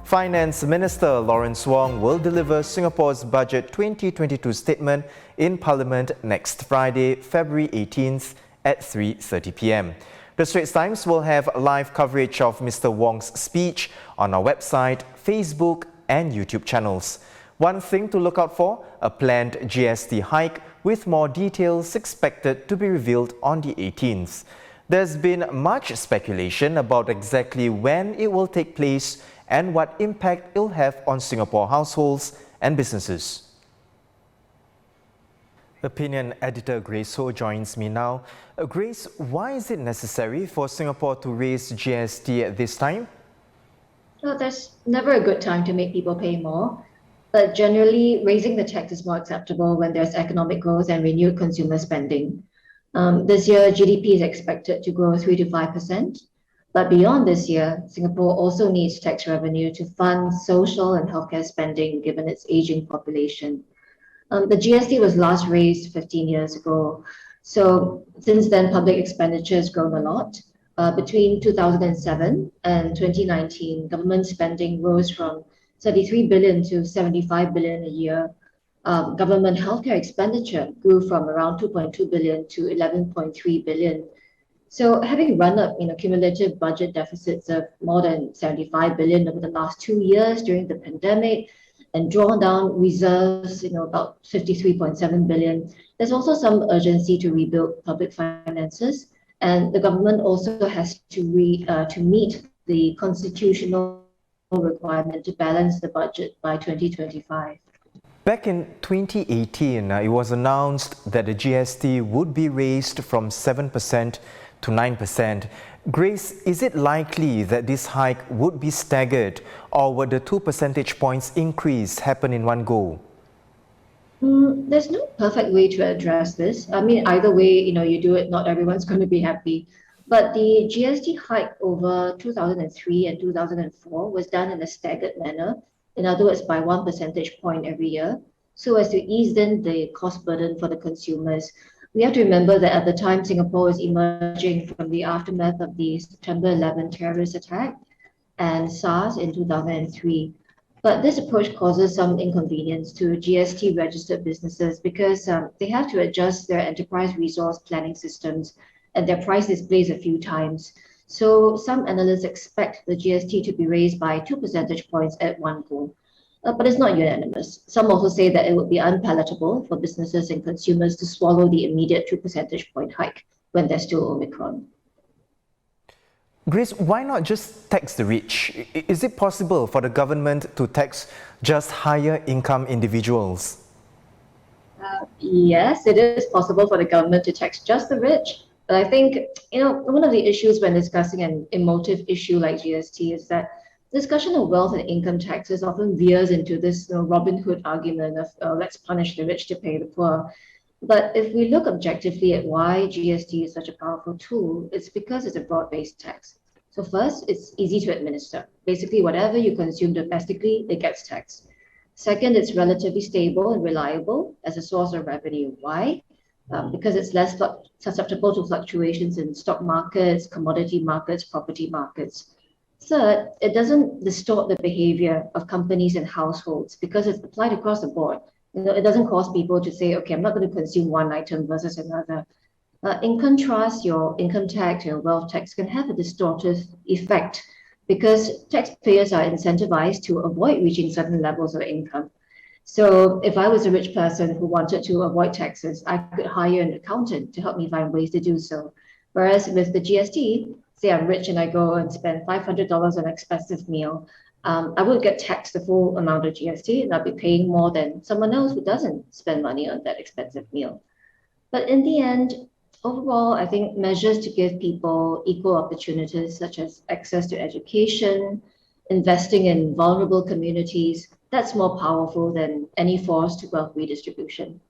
Finance Minister Lawrence Wong will deliver Singapore's Budget 2022 statement in Parliament next Friday, February 18th at 3:30 p.m. The Straits Times will have live coverage of Mr. Wong's speech on our website, Facebook and YouTube channels. One thing to look out for, a planned GST hike with more details expected to be revealed on the 18th. There's been much speculation about exactly when it will take place and what impact it'll have on Singapore households and businesses. Opinion editor Grace Ho joins me now. Grace, why is it necessary for Singapore to raise GST at this time? Well, there's never a good time to make people pay more, but generally raising the tax is more acceptable when there's economic growth and renewed consumer spending. This year, GDP is expected to grow 3 to 5%. But beyond this year, Singapore also needs tax revenue to fund social and healthcare spending given its aging population. The GST was last raised 15 years ago. So since then, public expenditure has grown a lot. Between 2007 and 2019, government spending rose from 33 billion to 75 billion a year. Government healthcare expenditure grew from around 2.2 billion to 11.3 billion. So having run up cumulative budget deficits of more than 75 billion over the last 2 years during the pandemic and drawn down reserves, about 53.7 billion, there's also some urgency to rebuild public finances. And the government also has to meet the constitutional requirement to balance the budget by 2025. Back in 2018, it was announced that the GST would be raised from 7% to 9%. Grace, is it likely that this hike would be staggered, or would the 2 percentage points increase happen in one go? There's no perfect way to address this. I mean, either way, you do it, not everyone's going to be happy. But the GST hike over 2003 and 2004 was done in a staggered manner. In other words, by 1 percentage point every year, so as to ease in the cost burden for the consumers. We have to remember that at the time, Singapore was emerging from the aftermath of the September 11 terrorist attack and SARS in 2003. But this approach causes some inconvenience to GST registered businesses because they have to adjust their enterprise resource planning systems and their price displays a few times. So some analysts expect the GST to be raised by 2 percentage points at one go. But it's not unanimous. Some also say that it would be unpalatable for businesses and consumers to swallow the immediate 2 percentage point hike when there's still Omicron. Grace, why not just tax the rich? Is it possible for the government to tax just higher income individuals? Yes, it is possible for the government to tax just the rich. But I think, one of the issues when discussing an emotive issue like GST is that discussion of wealth and income taxes often veers into this Robin Hood argument of let's punish the rich to pay the poor. But if we look objectively at why GST is such a powerful tool, it's because it's a broad-based tax. So first, it's easy to administer. Basically, whatever you consume domestically, it gets taxed. Second, it's relatively stable and reliable as a source of revenue. Why? Because it's less susceptible to fluctuations in stock markets, commodity markets, property markets. Third, it doesn't distort the behavior of companies and households because it's applied across the board. It doesn't cause people to say, okay, I'm not going to consume one item versus another. In contrast, your income tax, your wealth tax can have a distortive effect because taxpayers are incentivized to avoid reaching certain levels of income. So if I was a rich person who wanted to avoid taxes, I could hire an accountant to help me find ways to do so. Whereas with the GST, say I'm rich and I go and spend $500 on an expensive meal, I would get taxed the full amount of GST and I'll be paying more than someone else who doesn't spend money on that expensive meal. But in the end, overall, I think measures to give people equal opportunities such as access to education, investing in vulnerable communities, that's more powerful than any forced wealth redistribution.